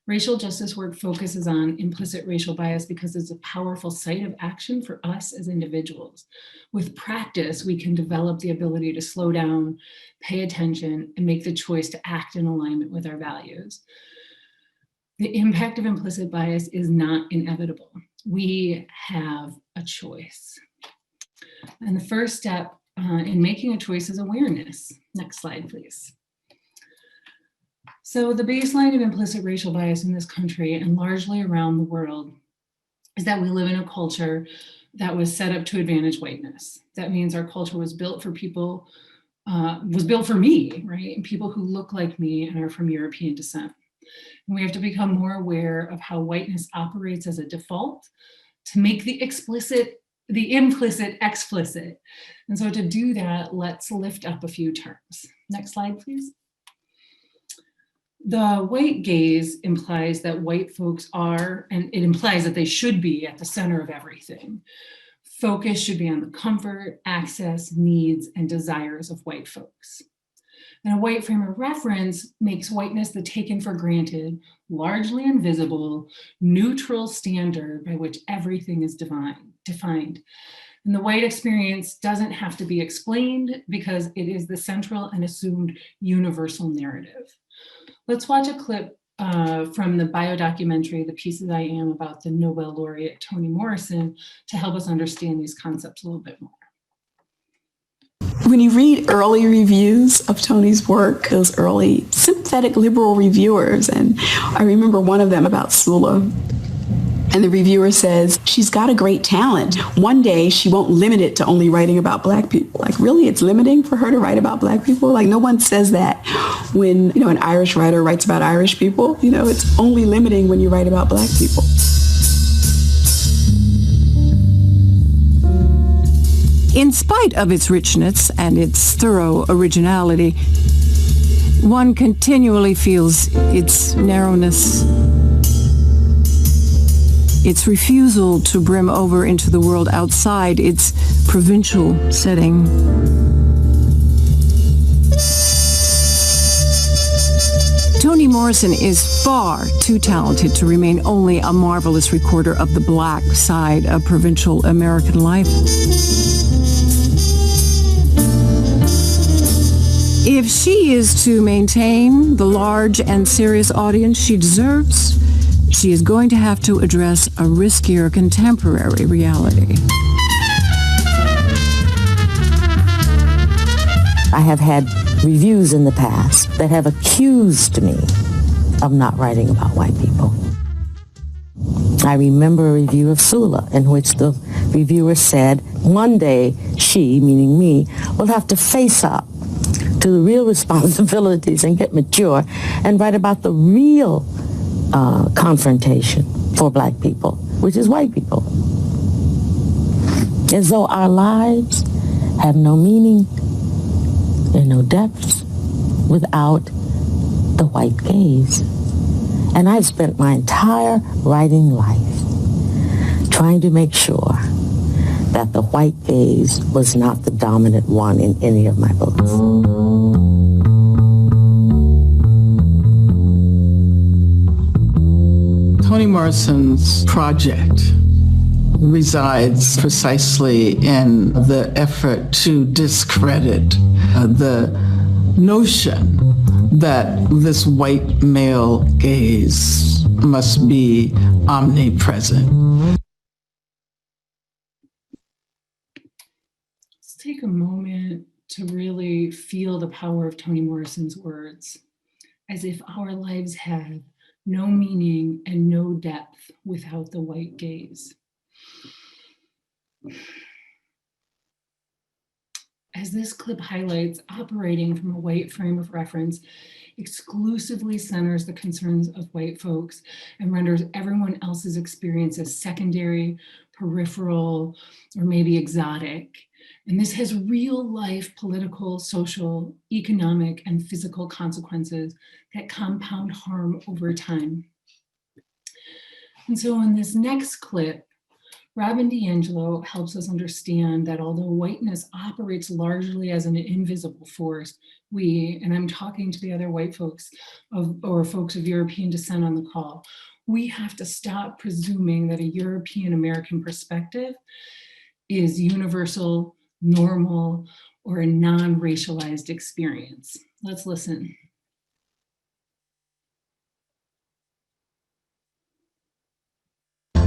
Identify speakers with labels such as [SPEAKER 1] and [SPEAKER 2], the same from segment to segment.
[SPEAKER 1] Racial justice work focuses on implicit racial bias because it's a powerful site of action for us as individuals. With practice, we can develop the ability to slow down, pay attention, and make the choice to act in alignment with our values. The impact of implicit bias is not inevitable. We have a choice. And the first step in making a choice is awareness. Next slide, please. So the baseline of implicit racial bias in this country and largely around the world is that we live in a culture that was set up to advantage whiteness. That means our culture was built for people, was built for me, right? And people who look like me and are from European descent. And we have to become more aware of how whiteness operates as a default to make the implicit explicit. And so to do that, let's lift up a few terms. Next slide, please. The white gaze implies that white folks are, and it implies that they should be at the center of everything. Focus should be on the comfort, access, needs, and desires of white folks. And a white frame of reference makes whiteness the taken for granted, largely invisible, neutral standard by which everything is defined. And the white experience doesn't have to be explained because it is the central and assumed universal narrative. Let's watch a clip from the biodocumentary, The Pieces I Am, about the Nobel laureate Toni Morrison to help us understand these concepts a little bit more.
[SPEAKER 2] When you read early reviews of Toni's work, those early sympathetic liberal reviewers, and I remember one of them about Sula, and the reviewer says, she's got a great talent. One day she won't limit it to only writing about Black people. Like, really, it's limiting for her to write about Black people? Like, no one says that when, an Irish writer writes about Irish people. It's only limiting when you write about Black people.
[SPEAKER 3] In spite of its richness and its thorough originality, one continually feels its narrowness, its refusal to brim over into the world outside its provincial setting. Toni Morrison is far too talented to remain only a marvelous recorder of the Black side of provincial American life. If she is to maintain the large and serious audience she deserves, she is going to have to address a riskier contemporary reality.
[SPEAKER 4] I have had reviews in the past that have accused me of not writing about white people. I remember a review of Sula in which the reviewer said, one day she, meaning me, will have to face up to the real responsibilities and get mature and write about the real confrontation for Black people, which is white people. As though our lives have no meaning and no depth without the white gaze. And I've spent my entire writing life trying to make sure that the white gaze was not the dominant one in any of my books.
[SPEAKER 5] Toni Morrison's project resides precisely in the effort to discredit the notion that this white male gaze must be omnipresent.
[SPEAKER 1] Let's take a moment to really feel the power of Toni Morrison's words, as if our lives have no meaning and no depth without the white gaze. As this clip highlights, operating from a white frame of reference exclusively centers the concerns of white folks and renders everyone else's experience as secondary, peripheral, or maybe exotic. And this has real life political, social, economic, and physical consequences that compound harm over time. And so in this next clip, Robin DiAngelo helps us understand that although whiteness operates largely as an invisible force, we, and I'm talking to the other white folks or folks of European descent on the call, we have to stop presuming that a European American perspective is universal, normal, or a non-racialized experience. Let's listen.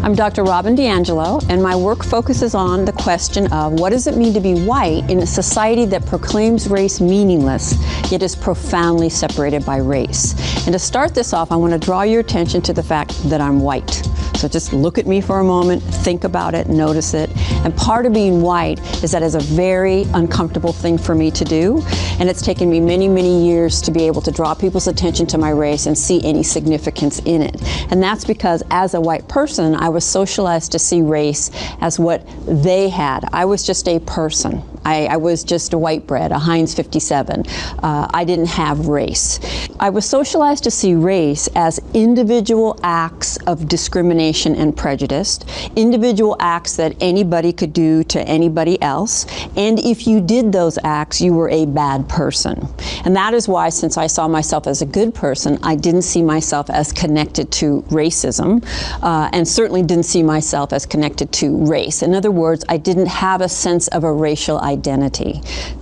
[SPEAKER 6] I'm Dr. Robin DiAngelo, and my work focuses on the question of what does it mean to be white in a society that proclaims race meaningless, yet is profoundly separated by race. And to start this off, I want to draw your attention to the fact that I'm white. So just look at me for a moment, think about it, notice it. And part of being white is that it's a very uncomfortable thing for me to do. And it's taken me many, many years to be able to draw people's attention to my race and see any significance in it. And that's because as a white person, I was socialized to see race as what they had. I was just a person. I was just a white bread, a Heinz 57. I didn't have race. I was socialized to see race as individual acts of discrimination and prejudice, individual acts that anybody could do to anybody else, and if you did those acts, you were a bad person. And that is why, since I saw myself as a good person, I didn't see myself as connected to racism, and certainly didn't see myself as connected to race. In other words, I didn't have a sense of a racial identity.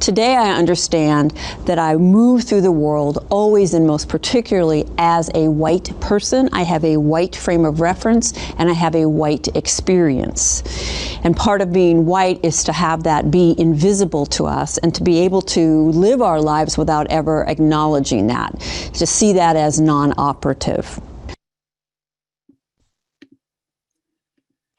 [SPEAKER 6] Today, I understand that I move through the world always and most particularly as a white person. I have a white frame of reference and I have a white experience. And part of being white is to have that be invisible to us and to be able to live our lives without ever acknowledging that, to see that as non-operative.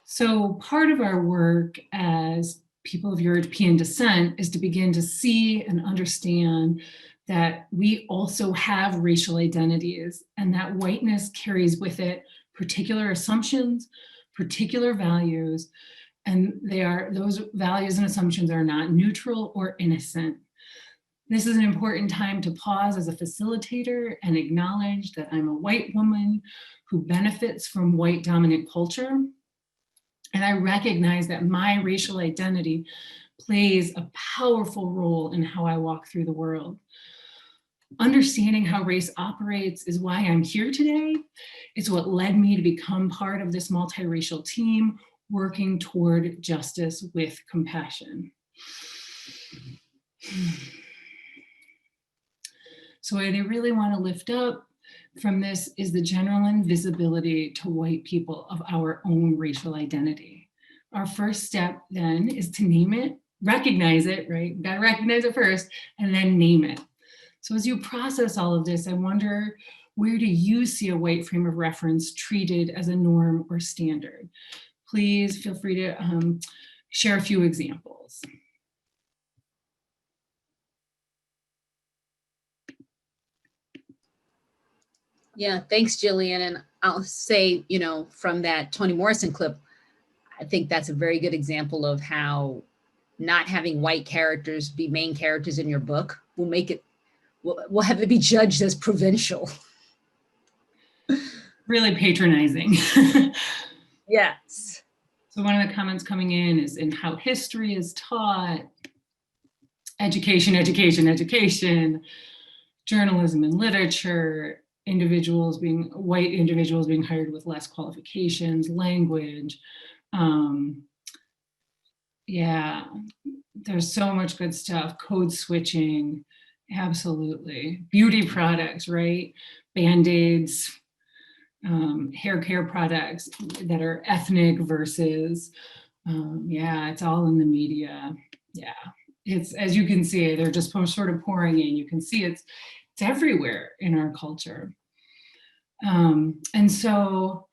[SPEAKER 1] So part of our work as people of European descent is to begin to see and understand that we also have racial identities and that whiteness carries with it particular assumptions, particular values, and those values and assumptions are not neutral or innocent. This is an important time to pause as a facilitator and acknowledge that I'm a white woman who benefits from white dominant culture. And I recognize that my racial identity plays a powerful role in how I walk through the world. Understanding how race operates is why I'm here today. It's what led me to become part of this multiracial team working toward justice with compassion. So what I really want to lift up from this is the general invisibility to white people of our own racial identity. Our first step then is to name it, recognize it, right? You gotta recognize it first and then name it. So as you process all of this, I wonder, where do you see a white frame of reference treated as a norm or standard? Please feel free to share a few examples.
[SPEAKER 7] Yeah, thanks, Jillian. And I'll say, from that Toni Morrison clip, I think that's a very good example of how not having white characters be main characters in your book will make it, will have it be judged as provincial.
[SPEAKER 1] Really patronizing.
[SPEAKER 7] Yes.
[SPEAKER 1] So one of the comments coming in is in how history is taught, education, education, education, journalism and literature, white individuals being hired with less qualifications, language. Yeah, there's so much good stuff. Code switching, absolutely. Beauty products, right? Band-Aids, hair care products that are ethnic versus, yeah, it's all in the media. Yeah, it's, as you can see, they're just sort of pouring in. You can see it's everywhere in our culture. And so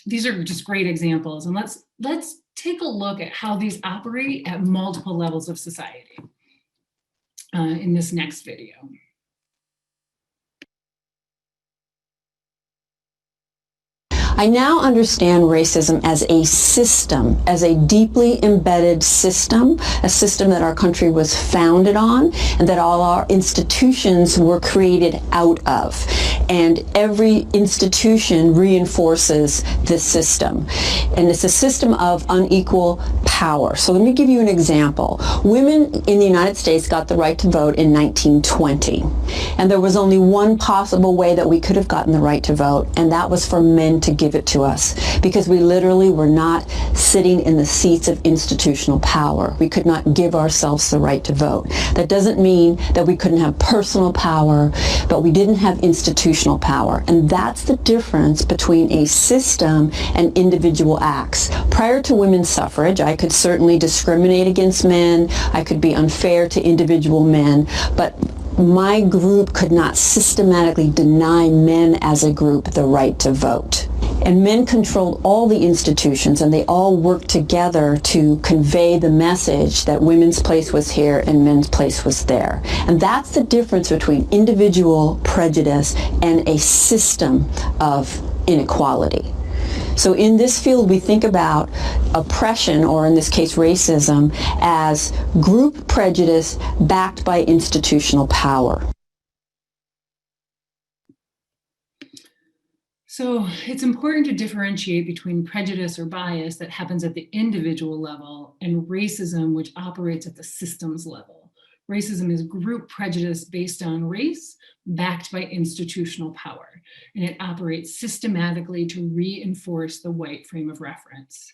[SPEAKER 1] these are just great examples. And let's take a look at how these operate at multiple levels of society in this next video.
[SPEAKER 6] I now understand racism as a system, as a deeply embedded system, a system that our country was founded on and that all our institutions were created out of. And every institution reinforces this system. And it's a system of unequal power. So let me give you an example. Women in the United States got the right to vote in 1920. And there was only one possible way that we could have gotten the right to vote, and that was for men to give it to us, because we literally were not sitting in the seats of institutional power. We could not give ourselves the right to vote. That doesn't mean that we couldn't have personal power, but we didn't have institutional power. And that's the difference between a system and individual acts. Prior to women's suffrage, I could certainly discriminate against men. I could be unfair to individual men, but my group could not systematically deny men as a group the right to vote. And men controlled all the institutions, and they all worked together to convey the message that women's place was here and men's place was there. And that's the difference between individual prejudice and a system of inequality. So in this field, we think about oppression, or in this case racism, as group prejudice backed by institutional power.
[SPEAKER 1] So it's important to differentiate between prejudice or bias that happens at the individual level and racism, which operates at the systems level. Racism is group prejudice based on race, backed by institutional power, and it operates systematically to reinforce the white frame of reference.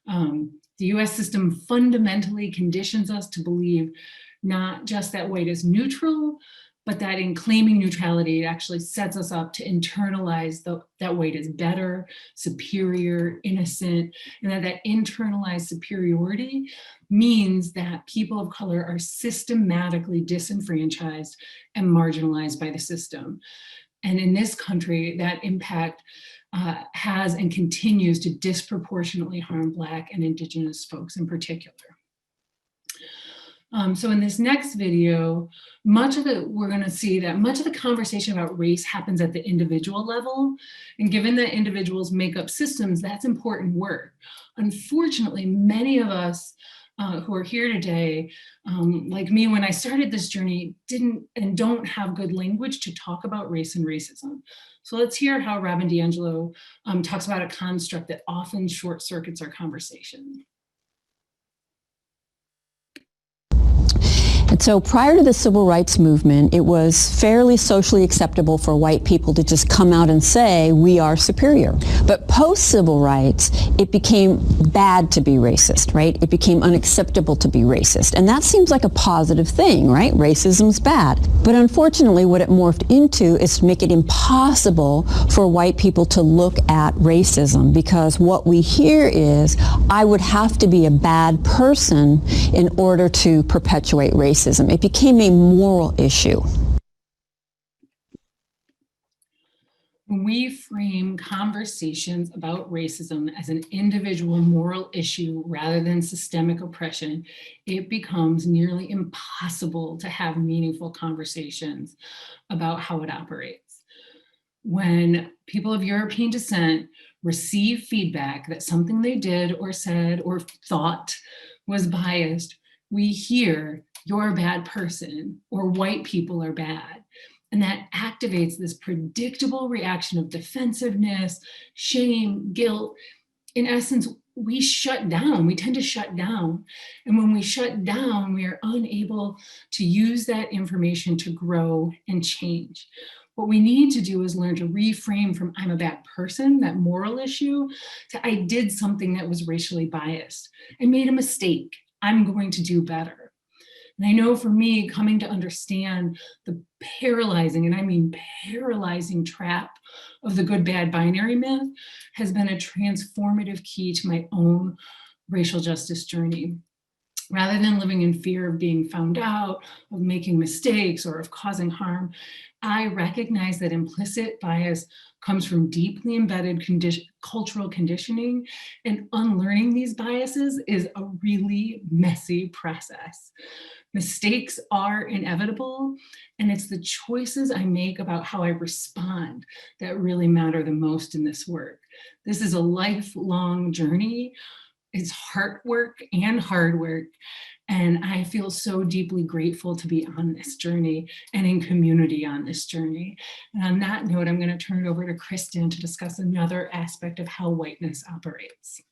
[SPEAKER 1] The US system fundamentally conditions us to believe not just that white is neutral, but that in claiming neutrality, it actually sets us up to internalize that white is better, superior, innocent, and that internalized superiority means that people of color are systematically disenfranchised and marginalized by the system. And in this country, that impact has and continues to disproportionately harm Black and Indigenous folks in particular. So in this next video, we're going to see that much of the conversation about race happens at the individual level. And given that individuals make up systems, that's important work. Unfortunately, many of us who are here today, like me, when I started this journey, didn't and don't have good language to talk about race and racism. So let's hear how Robin Dangelo talks about a construct that often short circuits our conversation.
[SPEAKER 6] And so prior to the civil rights movement, it was fairly socially acceptable for white people to just come out and say, we are superior. But post-civil rights, it became bad to be racist, right? It became unacceptable to be racist. And that seems like a positive thing, right? Racism's bad. But unfortunately, what it morphed into is to make it impossible for white people to look at racism, because what we hear is, I would have to be a bad person in order to perpetuate racism. It became a moral issue.
[SPEAKER 1] When we frame conversations about racism as an individual moral issue rather than systemic oppression, it becomes nearly impossible to have meaningful conversations about how it operates. When people of European descent receive feedback that something they did or said or thought was biased, we hear, you're a bad person, or white people are bad. And that activates this predictable reaction of defensiveness, shame, guilt. In essence, we shut down. We tend to shut down. And when we shut down, we are unable to use that information to grow and change. What we need to do is learn to reframe from I'm a bad person, that moral issue, to I did something that was racially biased. I made a mistake. I'm going to do better. And I know for me, coming to understand the paralyzing, and I mean paralyzing trap of the good-bad binary myth has been a transformative key to my own racial justice journey. Rather than living in fear of being found out, of making mistakes, or of causing harm, I recognize that implicit bias comes from deeply embedded cultural conditioning, and unlearning these biases is a really messy process. Mistakes are inevitable, and it's the choices I make about how I respond that really matter the most in this work. This is a lifelong journey. It's heart work and hard work. And I feel so deeply grateful to be on this journey and in community on this journey. And on that note, I'm going to turn it over to Kristen to discuss another aspect of how whiteness operates.